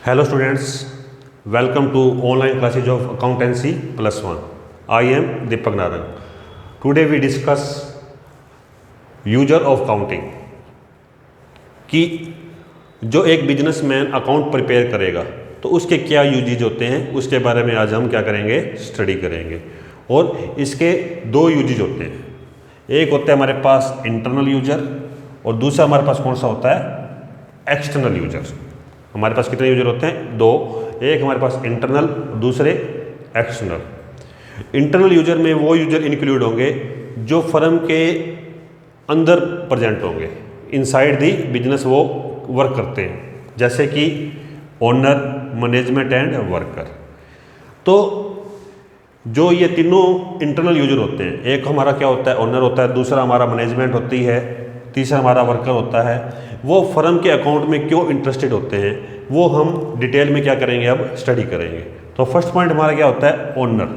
Hello students, welcome to online classes of Accountancy +1. I am Deepak Narang. Today we discuss user of counting कि जो एक businessman account prepare करेगा तो उसके क्या यूजेज होते हैं उसके बारे में आज हम क्या करेंगे, स्टडी करेंगे। और इसके दो यूजेज होते हैं, एक होता है हमारे पास इंटरनल यूजर और दूसरा हमारे पास कौन सा होता है, एक्सटर्नल यूजर। हमारे पास कितने यूजर होते हैं, दो, एक हमारे पास इंटरनल, दूसरे एक्सटर्नल। इंटरनल यूजर में वो यूजर इंक्लूड होंगे जो फर्म के अंदर प्रेजेंट होंगे, इनसाइड दी बिजनेस वो वर्क करते हैं, जैसे कि ओनर, मैनेजमेंट एंड वर्कर। तो जो ये तीनों इंटरनल यूजर होते हैं, एक हमारा क्या होता है, ओनर होता है, दूसरा हमारा मैनेजमेंट होती है, तीसरा हमारा वर्कर होता है। वो फर्म के अकाउंट में क्यों इंटरेस्टेड होते हैं वो हम डिटेल में क्या करेंगे, अब स्टडी करेंगे। तो फर्स्ट पॉइंट हमारा क्या होता है, ओनर।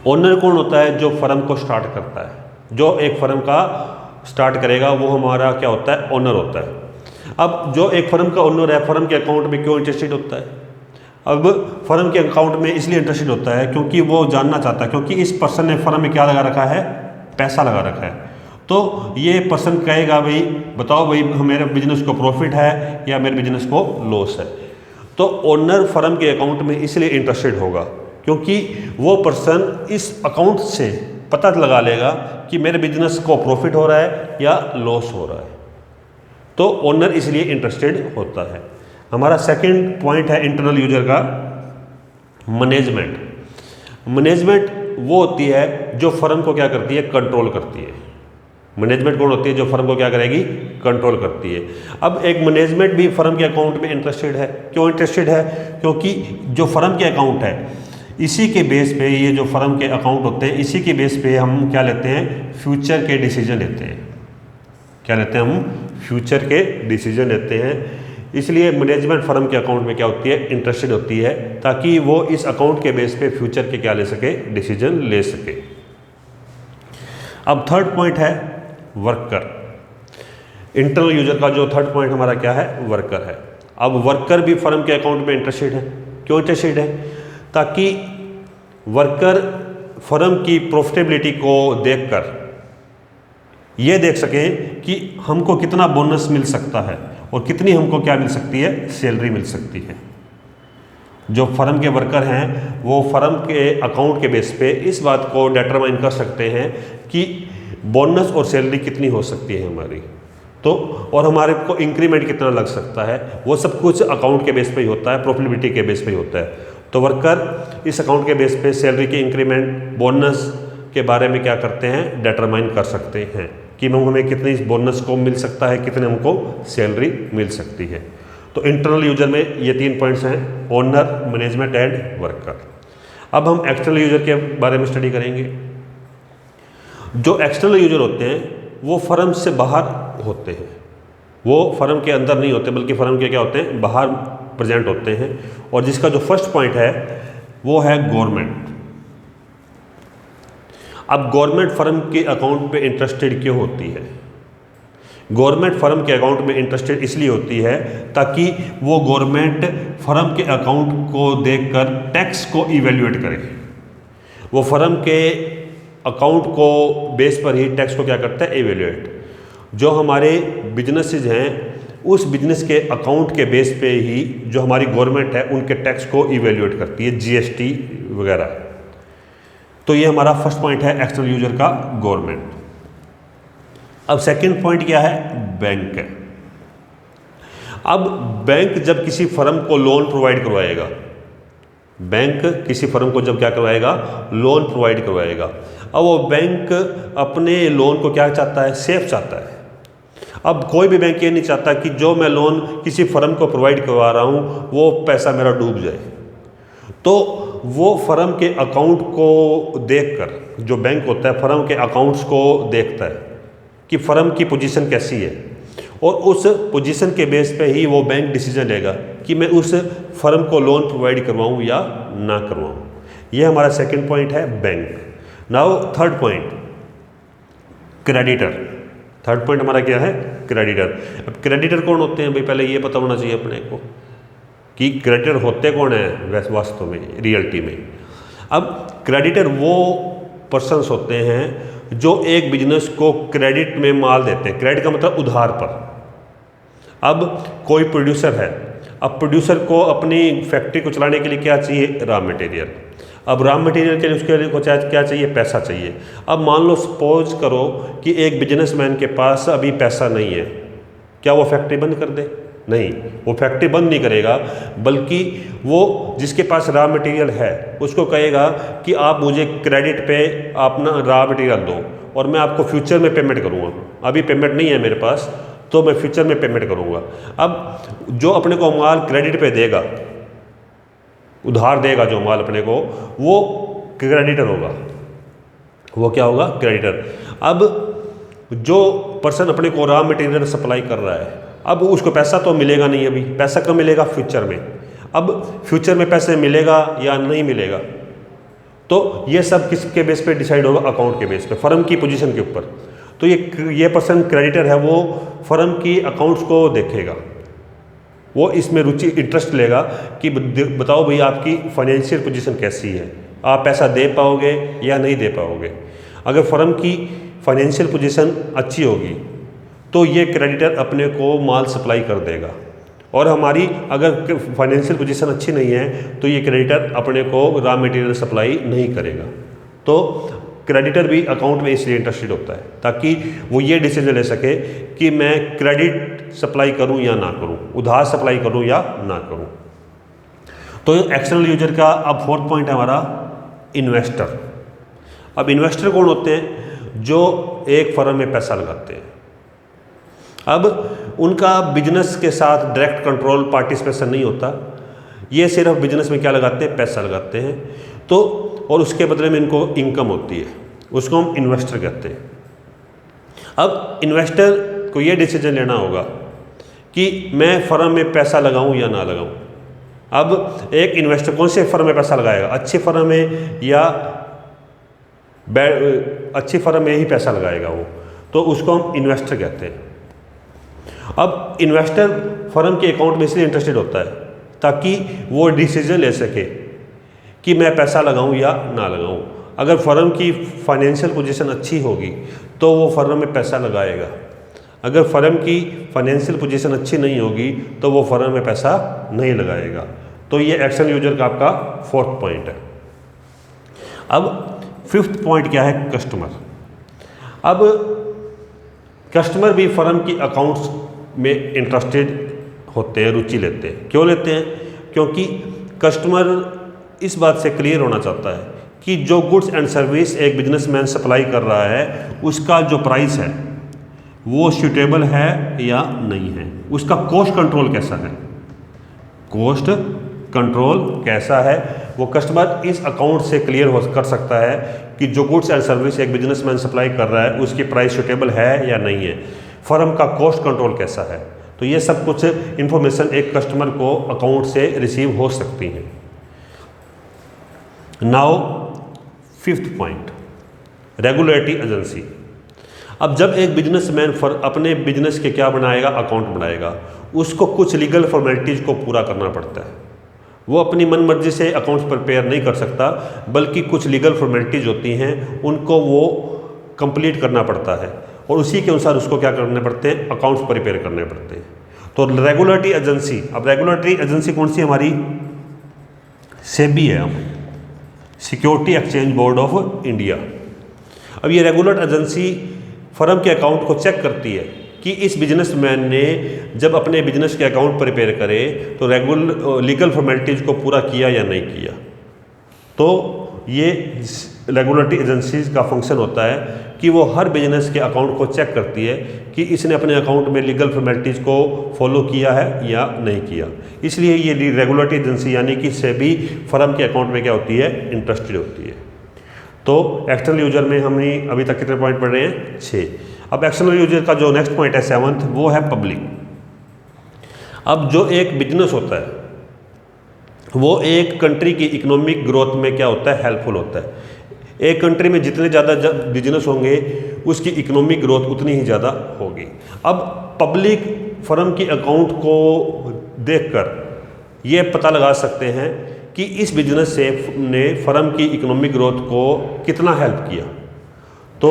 ओनर कौन होता है, जो फर्म को स्टार्ट करता है, जो एक फर्म का स्टार्ट करेगा वो हमारा क्या होता है, ओनर होता है। अब जो एक फर्म का ओनर है, फर्म के अकाउंट में क्यों इंटरेस्टेड होता है, अब फर्म के अकाउंट में इसलिए इंटरेस्टेड होता है क्योंकि वो जानना चाहता है, क्योंकि इस पर्सन ने फर्म में क्या लगा रखा है, पैसा लगा रखा है। तो ये पर्सन कहेगा भाई बताओ भाई मेरे बिजनेस को प्रॉफिट है या मेरे बिजनेस को लॉस है। तो ओनर फर्म के अकाउंट में इसलिए इंटरेस्टेड होगा क्योंकि वो पर्सन इस अकाउंट से पता लगा लेगा कि मेरे बिजनेस को प्रॉफिट हो रहा है या लॉस हो रहा है। तो ओनर इसलिए इंटरेस्टेड होता है। हमारा सेकंड पॉइंट है इंटरनल यूजर का, मैनेजमेंट। मैनेजमेंट वो होती है जो फर्म को क्या करती है, कंट्रोल करती है। मैनेजमेंट कौन होती है, जो फर्म को क्या करेगी, कंट्रोल करती है। अब एक मैनेजमेंट भी फर्म के अकाउंट में इंटरेस्टेड है। क्यों इंटरेस्टेड है, क्योंकि जो फर्म के अकाउंट है इसी के बेस पे, ये जो फर्म के अकाउंट होते हैं इसी के बेस पे हम क्या लेते हैं, फ्यूचर के डिसीजन लेते हैं। क्या लेते हैं हम, फ्यूचर के डिसीजन लेते हैं। इसलिए मैनेजमेंट फर्म के अकाउंट में क्या होती है, इंटरेस्टेड होती है, ताकि वो इस अकाउंट के बेस पे फ्यूचर के क्या ले सके, डिसीजन ले सके। अब थर्ड पॉइंट है वर्कर। इंटरनल यूजर का जो थर्ड पॉइंट हमारा क्या है, वर्कर है। अब वर्कर भी फर्म के अकाउंट में इंटरेस्टेड है। क्यों इंटरेस्टेड है, ताकि वर्कर फर्म की प्रॉफिटेबिलिटी को देखकर ये देख सके कि हमको कितना बोनस मिल सकता है और कितनी हमको क्या मिल सकती है, सैलरी मिल सकती है। जो फर्म के वर्कर हैं वो फर्म के अकाउंट के बेस पे इस बात को डिटरमाइन कर सकते हैं कि बोनस और सैलरी कितनी हो सकती है हमारी, तो और हमारे को इंक्रीमेंट कितना लग सकता है, वो सब कुछ अकाउंट के बेस पे ही होता है, प्रॉफिटेबिलिटी के बेस पे ही होता है। तो वर्कर इस अकाउंट के बेस पे सैलरी की इंक्रीमेंट, बोनस के बारे में क्या करते हैं, डिटरमाइन कर सकते हैं कि हमें कितनी बोनस को मिल सकता है, कितने हमको सैलरी मिल सकती है। तो इंटरनल यूजर में ये तीन पॉइंट्स हैं, ओनर, मैनेजमेंट एंड वर्कर। अब हम एक्सटर्नल यूजर के बारे में स्टडी करेंगे। जो एक्सटर्नल यूजर होते हैं वो फर्म से बाहर होते हैं, वो फर्म के अंदर नहीं होते बल्कि फर्म के क्या होते हैं, बाहर प्रेजेंट होते हैं। और जिसका जो फर्स्ट पॉइंट है वो है गवर्नमेंट। अब गवर्नमेंट फर्म के अकाउंट पे इंटरेस्टेड क्यों होती है, गवर्नमेंट फर्म के अकाउंट में इंटरेस्टेड इसलिए होती है ताकि वो गवर्नमेंट फर्म के अकाउंट को देखकर टैक्स को इवेल्युएट करे। वो फर्म के अकाउंट को बेस पर ही टैक्स को क्या करता है, इवेल्युएट। जो हमारे बिजनेसेस हैं उस बिजनेस के अकाउंट के बेस पे ही जो हमारी गवर्नमेंट है उनके टैक्स को इवेल्युएट करती है, जीएसटी वगैरह। तो ये हमारा फर्स्ट पॉइंट है एक्सटर्नल यूजर का, गवर्नमेंट। अब सेकंड पॉइंट क्या है, बैंक है। अब बैंक जब किसी फर्म को लोन प्रोवाइड करवाएगा, बैंक किसी फर्म को जब क्या करवाएगा, लोन प्रोवाइड करवाएगा। अब वो बैंक अपने लोन को क्या चाहता है, सेफ चाहता है। अब कोई भी बैंक ये नहीं चाहता कि जो मैं लोन किसी फर्म को प्रोवाइड करवा रहा हूँ वो पैसा मेरा डूब जाए। तो वो फर्म के अकाउंट को देखकर, जो बैंक होता है फर्म के अकाउंट्स को देखता है कि फर्म की पोजीशन कैसी है, और उस पोजीशन के बेस पे ही वो बैंक डिसीजन लेगा कि मैं उस फर्म को लोन प्रोवाइड करवाऊं या ना करवाऊं। ये हमारा सेकंड पॉइंट है, bank. Now third point, creditor. Third point हमारा क्या है, क्रेडिटर। अब क्रेडिटर कौन होते हैं भाई, पहले ये पता होना चाहिए अपने को। कि क्रेडिटर होते कौन है वास्तव में, रियलिटी में। अब क्रेडिटर वो पर्सन्स होते हैं जो एक बिजनेस को क्रेडिट में माल देते हैं। क्रेडिट का मतलब उधार पर। अब कोई प्रोड्यूसर है, अब प्रोड्यूसर को अपनी फैक्ट्री को चलाने के लिए क्या चाहिए, रॉ मटेरियल। अब रॉ मटेरियल के लिए उसके लिए क्या चाहिए, पैसा चाहिए। अब मान लो सपोज करो कि एक बिजनेसमैन के पास अभी पैसा नहीं है, क्या वो फैक्ट्री बंद कर दे? नहीं, वो फैक्ट्री बंद नहीं करेगा, बल्कि वो जिसके पास रॉ मटेरियल है उसको कहेगा कि आप मुझे क्रेडिट पे अपना रॉ मटेरियल दो और मैं आपको फ्यूचर में पेमेंट करूँगा। अभी पेमेंट नहीं है मेरे पास, तो मैं फ्यूचर में पेमेंट करूँगा। अब जो अपने को माल क्रेडिट पे देगा, उधार देगा जो माल अपने को, वो क्रेडिटर होगा। वो क्या होगा, क्रेडिटर। अब जो पर्सन अपने को रॉ मटेरियल सप्लाई कर रहा है, अब उसको पैसा तो मिलेगा नहीं, अभी पैसा कब मिलेगा, फ्यूचर में। अब फ्यूचर में पैसे मिलेगा या नहीं मिलेगा, तो ये सब किसके बेस पे डिसाइड होगा, अकाउंट के बेस पे, फर्म की पोजीशन के ऊपर। तो ये पर्सन क्रेडिटर है, वो फर्म की अकाउंट्स को देखेगा, वो इसमें रुचि इंटरेस्ट लेगा कि बताओ भाई आपकी फाइनेंशियल पोजीशन कैसी है, आप पैसा दे पाओगे या नहीं दे पाओगे। अगर फर्म की फाइनेंशियल पोजीशन अच्छी होगी तो ये क्रेडिटर अपने को माल सप्लाई कर देगा, और हमारी अगर फाइनेंशियल पोजीशन अच्छी नहीं है तो ये क्रेडिटर अपने को रॉ मटेरियल सप्लाई नहीं करेगा। तो क्रेडिटर भी अकाउंट में इसलिए इंटरेस्टेड होता है ताकि वो ये डिसीजन ले सके कि मैं क्रेडिट सप्लाई करूं या ना करूं, उधार सप्लाई करूं या ना करूं। तो एक्सटर्नल यूजर का अब फोर्थ पॉइंट है हमारा इन्वेस्टर। अब इन्वेस्टर कौन होते हैं, जो एक फर्म में पैसा लगाते हैं। अब उनका बिजनेस के साथ डायरेक्ट कंट्रोल पार्टिसिपेशन नहीं होता, ये सिर्फ बिजनेस में क्या लगाते हैं, पैसा लगाते हैं। तो और उसके बदले में इनको इनकम होती है, उसको हम इन्वेस्टर कहते हैं। अब इन्वेस्टर को ये डिसीजन लेना होगा कि मैं फर्म में पैसा लगाऊं या ना लगाऊं। अब एक इन्वेस्टर कौन से फर्म में पैसा लगाएगा, अच्छी फर्म में या अच्छी फर्म में ही पैसा लगाएगा वो, तो उसको हम इन्वेस्टर कहते हैं। अब इन्वेस्टर फर्म के अकाउंट में इसलिए इंटरेस्टेड होता है ताकि वो डिसीजन ले सके कि मैं पैसा लगाऊं या ना लगाऊं। अगर फर्म की फाइनेंशियल पोजीशन अच्छी होगी तो वो फर्म में पैसा लगाएगा, अगर फर्म की फाइनेंशियल पोजीशन अच्छी नहीं होगी तो वो फर्म में पैसा नहीं लगाएगा। तो ये एक्सटर्नल यूजर का आपका फोर्थ पॉइंट है। अब फिफ्थ पॉइंट क्या है, कस्टमर। अब कस्टमर भी फर्म की अकाउंट्स में इंटरेस्टेड होते हैं, रुचि लेते हैं। क्यों लेते हैं, क्योंकि कस्टमर इस बात से क्लियर होना चाहता है कि जो गुड्स एंड सर्विस एक बिजनेसमैन सप्लाई कर रहा है उसका जो प्राइस है वो सूटेबल है या नहीं है, उसका कॉस्ट कंट्रोल कैसा है, कॉस्ट कंट्रोल कैसा है, वो कस्टमर इस अकाउंट से क्लियर कर सकता है कि जो गुड्स एंड सर्विस एक बिजनेसमैन सप्लाई कर रहा है उसकी प्राइस सूटेबल है या नहीं है, फर्म का कॉस्ट कंट्रोल कैसा है। तो ये सब कुछ इंफॉर्मेशन एक कस्टमर को अकाउंट से रिसीव हो सकती है। Now fifth point, regulatory agency. अब जब एक बिजनेसमैन अपने बिजनेस के क्या बनाएगा, अकाउंट बनाएगा, उसको कुछ लीगल फॉर्मेलिटीज़ को पूरा करना पड़ता है। वो अपनी मन मर्जी से अकाउंट्स प्रिपेयर नहीं कर सकता, बल्कि कुछ लीगल फॉर्मेलिटीज़ होती हैं उनको वो कंप्लीट करना पड़ता है और उसी के अनुसार उसको क्या करने पड़ते हैं, अकाउंट्स प्रिपेयर करने पड़ते हैं। तो रेगुलेटरी एजेंसी, अब रेगुलेटरी एजेंसी कौन सी हमारी, सेबी है, हम security exchange board of India. अब ये रेगुलेटरी एजेंसी फर्म के अकाउंट को चेक करती है कि इस बिजनेसमैन ने जब अपने बिजनेस के अकाउंट प्रिपेयर करे तो लीगल फॉर्मेलिटीज़ को पूरा किया या नहीं किया। तो ये रेगुलेटरी एजेंसीज का फंक्शन होता है कि वो हर बिजनेस के अकाउंट को चेक करती है कि इसने अपने अकाउंट में लीगल फॉर्मेलिटीज़ को फॉलो किया है या नहीं किया। इसलिए ये रेगुलेटरी एजेंसी यानी कि सेबी फर्म के अकाउंट में क्या होती है, इंटरेस्टेड होती है। तो एक्सटर्नल यूजर में हमने अभी तक कितने पॉइंट पढ़ रहे हैं, 6। अब एक्सटर्नल यूजर का जो नेक्स्ट पॉइंट है 7th, वो है पब्लिक। अब जो एक बिजनेस होता है वो एक कंट्री की इकोनॉमिक ग्रोथ में क्या होता है, हेल्पफुल होता है। एक कंट्री में जितने ज़्यादा बिजनेस होंगे उसकी इकोनॉमिक ग्रोथ उतनी ही ज़्यादा होगी। अब पब्लिक फर्म की अकाउंट को देखकर ये पता लगा सकते हैं कि इस बिजनेस से ने फर्म की इकोनॉमिक ग्रोथ को कितना हेल्प किया। तो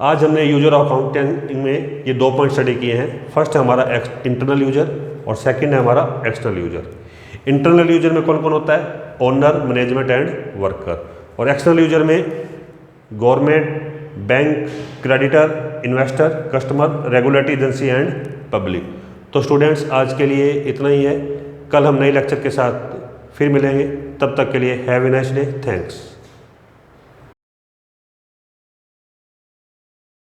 आज हमने यूजर ऑफ अकाउंटिंग में ये 2 पॉइंट स्टडी किए हैं। फर्स्ट है हमारा इंटरनल यूजर और सेकंड है हमारा एक्सटर्नल यूजर। इंटरनल यूजर में कौन कौन होता है? Owner, management and worker. और एक्सटर्नल यूजर में government, bank, creditor, investor, customer, regulatory agency and public. तो स्टूडेंट्स आज के लिए इतना ही है। कल हम नए लेक्चर के साथ फिर मिलेंगे। तब तक के लिए have a nice day. Thanks.